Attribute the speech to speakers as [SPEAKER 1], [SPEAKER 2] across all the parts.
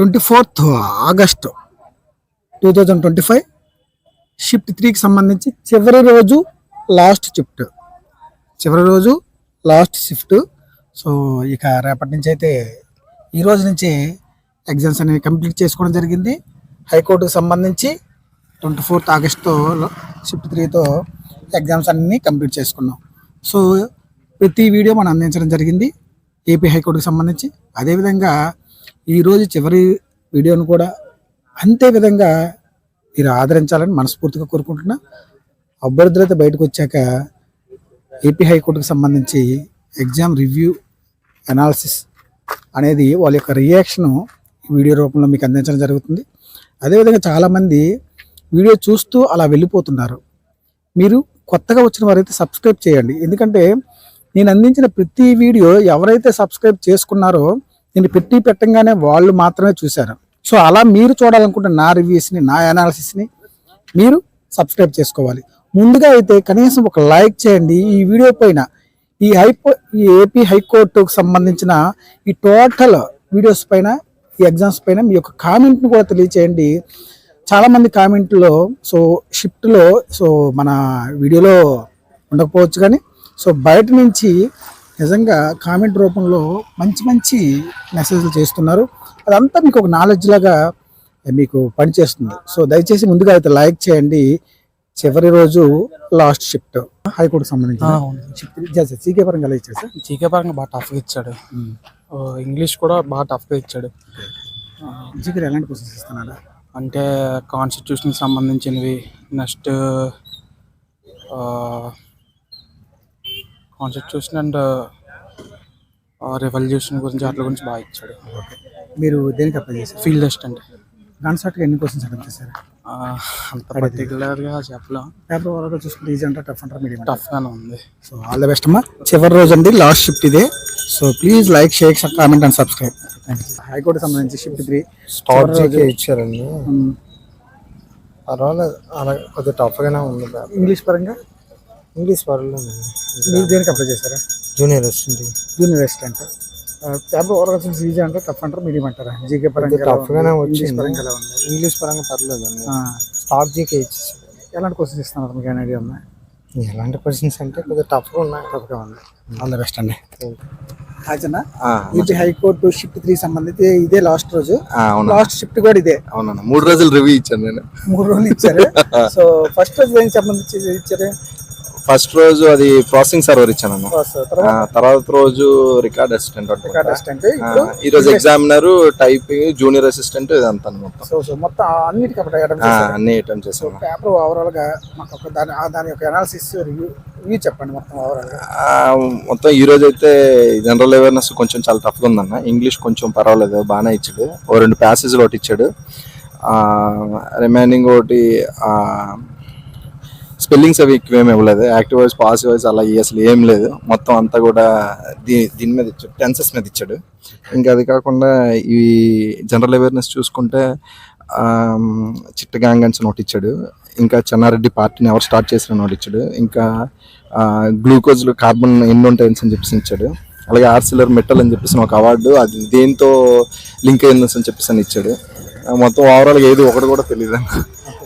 [SPEAKER 1] 24th August 2025 shift 3కి సంబంధించి చివరి రోజు లాస్ట్ షిఫ్ట్. సో ఇక రేపటి నుంచి అయితే ఈ రోజు నుంచి ఎగ్జామ్స్ అనేవి కంప్లీట్ చేసుకోవడం జరిగింది. హైకోర్టుకు సంబంధించి 24th ఆగస్టు షిఫ్ట్ 3తో ఎగ్జామ్స్ అన్నీ కంప్లీట్ చేసుకున్నాం. సో ప్రతి వీడియో మనం అందించడం జరిగింది ఏపీ హైకోర్టుకు సంబంధించి. అదేవిధంగా ఈరోజు చివరి వీడియోను కూడా అంతే విధంగా మీరు ఆదరించాలని మనస్ఫూర్తిగా కోరుకుంటున్నా. అభ్యర్థులైతే బయటకు వచ్చాక ఏపీ హైకోర్టుకు సంబంధించి ఎగ్జామ్ రివ్యూ అనాలిసిస్ అనేది వాళ్ళ యొక్క రియాక్షను వీడియో రూపంలో మీకు అందించడం జరుగుతుంది. అదేవిధంగా చాలామంది వీడియో చూస్తూ అలా వెళ్ళిపోతున్నారు. మీరు కొత్తగా వచ్చిన వారైతే సబ్స్క్రైబ్ చేయండి. ఎందుకంటే నేను అందించిన ప్రతి వీడియో ఎవరైతే సబ్స్క్రైబ్ చేసుకున్నారో నేను పెట్టంగానే వాళ్ళు మాత్రమే చూశారు. సో అలా మీరు చూడాలనుకుంటే నా రివ్యూస్ని, నా అనాలిసిస్ని మీరు సబ్స్క్రైబ్ చేసుకోవాలి. ముందుగా అయితే కనీసం ఒక లైక్ చేయండి. ఈ వీడియో పైన ఈ ఏపీ హైకోర్టుకు సంబంధించిన ఈ టోటల్ వీడియోస్ పైన, ఈ ఎగ్జామ్స్ పైన మీ యొక్క కామెంట్ని కూడా తెలియచేయండి. చాలామంది కామెంట్లో సో షిఫ్ట్లో సో మన వీడియోలో ఉండకపోవచ్చు, కానీ సో బయట నుంచి నిజంగా కామెంట్ రూపంలో మంచి మెసేజ్లు చేస్తున్నారు. అదంతా మీకు ఒక నాలెడ్జ్ లాగా మీకు పనిచేస్తుంది. సో దయచేసి ముందుగా అయితే లైక్ చేయండి. చివరి రోజు లాస్ట్ షిఫ్ట్ హైకోర్టుకు సంబంధించి జీకే పరంగా ఎలా ఇచ్చాడు సార్?
[SPEAKER 2] జీకే పరంగా బాగా టఫ్గా ఇచ్చాడు. ఇంగ్లీష్ కూడా బాగా టఫ్గా ఇచ్చాడు.
[SPEAKER 1] జీకే ఎలాంటి క్వశ్చన్స్ ఇస్తున్నాడు
[SPEAKER 2] అంటే కాన్స్టిట్యూషన్కి సంబంధించినవి, నెక్స్ట్ కాన్స్టిట్యూషన్ అండ్ రెవల్యూషన్ గురించి వాటి గురించి బాగా ఇచ్చాడు.
[SPEAKER 1] మీరు దేనికి అప్లై చేశారు?
[SPEAKER 2] Field assistant.
[SPEAKER 1] కాన్సెప్ట్గా ఎన్ని క్వశ్చన్స్ అటెంప్ట్ చేశారు?
[SPEAKER 2] అంత పర్టికులర్గా చెప్పలేం.
[SPEAKER 1] పేపర్ వరకు చూసుకుంటే ఈజీ అంటారా, టఫ్ అంటారా, మీడియం?
[SPEAKER 2] టఫ్గానే ఉంది.
[SPEAKER 1] సో ఆల్ ద బెస్ట్ అమ్మా. చివరి రోజు అండి, లాస్ట్ షిఫ్ట్ ఇదే. So please like, share, comment and subscribe. High court సంబంధించి షిఫ్ట్ 3
[SPEAKER 3] స్టార్ట్ జీకే ఇచ్చారండి. పర్వాలేదు, అలా కొద్దిగా టఫ్గానే ఉంది.
[SPEAKER 1] ఇంగ్లీష్ పరంగా
[SPEAKER 3] పర్వాలేదు.
[SPEAKER 1] మీరు దేనికి అప్లై చేశారా?
[SPEAKER 3] Junior assistant.
[SPEAKER 1] Paper overall easy అంటారా, టఫ్ అంటారా, మీడియం అంటారా? జీకే పరంగా
[SPEAKER 3] టఫ్గానే వచ్చింది.
[SPEAKER 1] పరంగా ఉంది.
[SPEAKER 3] ఇంగ్లీష్ పరంగా పర్లేదు అండి. స్టార్ట్ జీకే ఇచ్చేసారు.
[SPEAKER 1] ఎలాంటి క్వశ్చన్స్ ఇస్తున్నారు, మీకు ఐడియా ఉందా?
[SPEAKER 3] ఎలాంటి క్వశ్చన్స్ అంటే కొద్దిగా టఫ్గా ఉన్నాయి.
[SPEAKER 1] టఫ్గా ఉంది. ఆల్ ద బెస్ట్ అండి. ఏపీ హైకోర్టు షిఫ్ట్ 3 సంబంధించి ఇదే లాస్ట్ రోజు. లాస్ట్ షిఫ్ట్ కూడా ఇదే.
[SPEAKER 3] అవునన్నా, 3 రోజులు రివ్యూ ఇచ్చాను నేను.
[SPEAKER 1] 3 రోజులు ఇచ్చారు. సో ఫస్ట్ రోజు దేనికి సంబంధించి ఇచ్చారు?
[SPEAKER 3] ఫస్ట్ రోజు అది ప్రాసెసింగ్ సర్వర్ ఇచ్చాను. తర్వాత రోజు రికార్డ్ అసిస్టెంట్. ఈ రోజు ఎగ్జామినర్, టైపింగ్, జూనియర్ అసిస్టెంట్, ఇదంతా మొత్తం.
[SPEAKER 1] సో మొత్తం అన్ని
[SPEAKER 3] అటెంప్ట్ చేశాను.
[SPEAKER 1] పేపర్ ఓవరాల్ గా మాకు దాని యొక్క అనాలిసిస్ రివ్యూ చెప్పండి మొత్తం ఓవరాల్ గా.
[SPEAKER 3] మొత్తం ఈ రోజు అయితే జనరల్ అవేర్నెస్ కొంచెం చాలా టఫ్గా ఉందన్న. ఇంగ్లీష్ కొంచెం పర్వాలేదు, బాగానే ఇచ్చాడు. 2 ప్యాసేజ్లు ఒకటి ఇచ్చాడు. రిమైనింగ్ ఒకటి స్పెల్లింగ్స్ అవి ఎక్కువేమి ఇవ్వలేదు. యాక్టివ్ వాయిస్, పాసివ్ వాయిస్ అలా అసలు ఏం లేదు. మొత్తం అంతా కూడా దీని మీద ఇచ్చాడు, టెన్సెస్ మీద ఇచ్చాడు. ఇంకా అది కాకుండా ఈ జనరల్ అవేర్నెస్ చూసుకుంటే చిట్ట గ్యాంగన్స్ నోట్ ఇచ్చాడు. ఇంకా చెన్నారెడ్డి పార్టీని ఎవరు స్టార్ట్ చేసిన నోట్ ఇచ్చాడు. ఇంకా గ్లూకోజ్లు కార్బన్ ఎన్ని ఉంటాయని చెప్పేసి ఇచ్చాడు. అలాగే ఆర్సిలర్ మెటల్ అని చెప్పేసి ఒక అవార్డు, అది దేంతో లింక్ అయిందని చెప్పేసి ఇచ్చాడు. మొత్తం ఓవరాల్గా ఏది ఒకటి కూడా తెలియదు.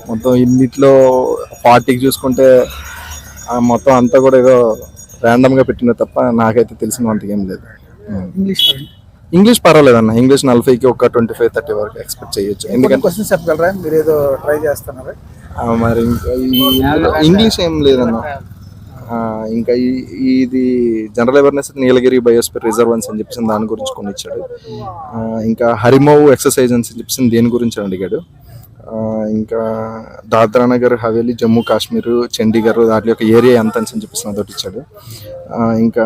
[SPEAKER 3] మొత్తం ఇన్నిట్లో 40కి చూసుకుంటే మొత్తం అంతా కూడా ఏదో ర్యాండమ్గా పెట్టిన తప్ప నాకైతే తెలిసిన అంతగా ఏం లేదు. ఇంగ్లీష్ పర్వాలేదు అన్న. ఇంగ్లీష్ 40కి ఒక 25-30 వరకు ఎక్స్పెక్ట్ చేయొచ్చు.
[SPEAKER 1] ఎందుకంటే క్వశ్చన్స్ చెప్పగలరా? మీరు ఏదో ట్రై చేస్తున్నారు
[SPEAKER 3] మరి. ఇంకా ఇంగ్లీష్ ఏం లేదన్న. ఇంకా ఇది జనరల్ అవేర్నెస్ నీలగిరి బయోస్పియర్ రిజర్వెన్స్ అని చెప్పేసి దాని గురించి కొన్ని ఇచ్చాడు. ఇంకా హరిమౌ ఎక్సర్సైజ్ అని చెప్పేసి దేని గురించి అడిగాడు. ఇంకా దాద్రా నగర్ హవేలీ, జమ్మూ కాశ్మీర్, చండీగఢ్ వాటి యొక్క ఏరియా ఎంత అని చెప్పేసి అదొకటి ఇచ్చాడు. ఇంకా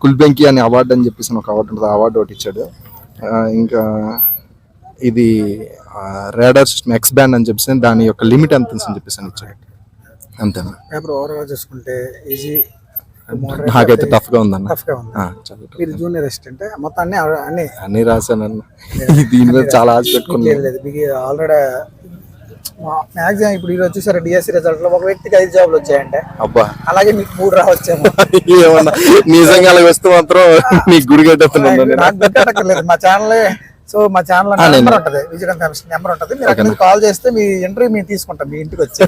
[SPEAKER 3] గుల్బెంకి అనే అవార్డు అని చెప్పేసి ఒక అవార్డు ఉంటుంది, అవార్డు ఒకటి ఇచ్చాడు. ఇంకా ఇది రాడార్ సిస్టమ్ ఎక్స్ బ్యాండ్ అని చెప్పేసి దాని యొక్క లిమిట్ ఎంత అని చెప్పేసి ఇచ్చాడు. అంతేనా?
[SPEAKER 1] పేపర్ ఓవరాల్ చూసుకుంటే ఈజీ,
[SPEAKER 3] నాకైతే టఫ్గా ఉందన్న.
[SPEAKER 1] మీరు జూనియర్ అసిస్టెంట్ మొత్తం
[SPEAKER 3] అన్ని రాశానన్న. దీని మీద చాలా ఆశ పెట్టుకున్నాను.
[SPEAKER 1] ఆల్రెడీ మ్యాక్సిమం ఇప్పుడు ఈరోజు చూసారు డిఎస్సి రిజల్ట్ లో ఒక వ్యక్తికి 5 జాబ్లు వచ్చాయంటే,
[SPEAKER 3] అబ్బా
[SPEAKER 1] అలాగే మీకు 3 రావచ్చేమో.
[SPEAKER 3] ఏమన్నా నిజంగా అలా వస్తే మాత్రం మీకు గుడి కట్టేస్తున్నాను.
[SPEAKER 1] నాకు పెట్టలేదు మా ఛానల్ సో మా ఛానల్ నెంబర్ ఉంటుంది, విజయ్ ఫ్యామిలీ నెంబర్ ఉంటుంది. మీరు అక్కడ కాల్ చేస్తే మీ ఇంటర్వ్యూ మేము తీసుకుంటాం మీ ఇంటికి వచ్చి.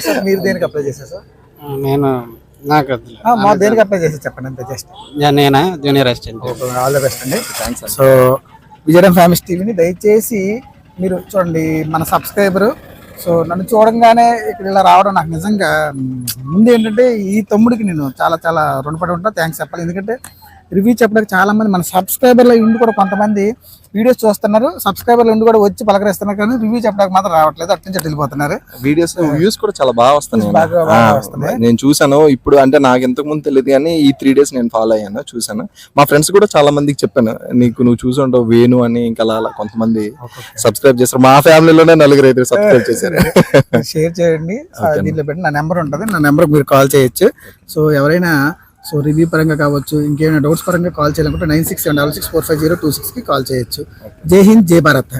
[SPEAKER 1] సార్ మీరు దేనికి అప్లై చేశారు సార్?
[SPEAKER 2] నేను నాకు
[SPEAKER 1] మా దేనికి అప్లై చేసి చెప్పండి అంతే జస్ట్.
[SPEAKER 2] నేనా junior assistant.
[SPEAKER 1] All the best అండి. సో విజయ్ ఫ్యామిలీ టీవీని దయచేసి మీరు చూడండి, మన సబ్స్క్రైబరు. సో నన్ను చూడంగానే ఇక్కడ ఇలా రావడం నాకు నిజంగా ముందు ఏంటంటే ఈ తమ్ముడికి నేను చాలా చాలా రుణపడి ఉంటాను, థ్యాంక్స్ చెప్పాలి. ఎందుకంటే రివ్యూ చెప్పడానికి చాలా మంది మన సబ్స్క్రైబర్లో ఉండి కూడా కొంతమంది వీడియోస్ చూస్తున్నారు, సబ్స్క్రైబర్లు ఉండి కూడా వచ్చి పలకరిస్తున్నారు, కానీ రివ్యూ చెప్పడానికి మాత్రం రావట్లేదు, అటు నుంచి వెళ్ళిపోతున్నారు.
[SPEAKER 3] వీడియోస్ వ్యూస్ కూడా చాలా బాగా వస్తున్నాయి.
[SPEAKER 1] బాగా వస్తున్నాయి.
[SPEAKER 3] నేను చూసాను ఇప్పుడు, అంటే నాకు ఇంతకు ముందు తెలియదు కానీ ఈ 3 days నేను ఫాలో అయ్యాను, చూసాను. మా ఫ్రెండ్స్ కూడా చాలా మందికి చెప్పాను, నువ్వు చూసుంటావు వేణు అని, ఇంకా అలా కొంతమంది సబ్స్క్రైబ్ చేస్తారు. మా ఫ్యామిలీలోనే 4 అయితే సబ్స్క్రైబ్ చేశారు.
[SPEAKER 1] షేర్ చేయండి, దీంట్లో పెట్టి నా నెంబర్ ఉంటుంది, నా నెంబర్కి మీరు కాల్ చేయొచ్చు. సో ఎవరైనా సో రివ్యూ పరంగా కావచ్చు, ఇంకేమైనా డౌట్స్ పరంగా కాల్ చేయాలనుకుంటే 9676450266కి కాల్ చేయొచ్చు. జై హింద్, జై భారత్.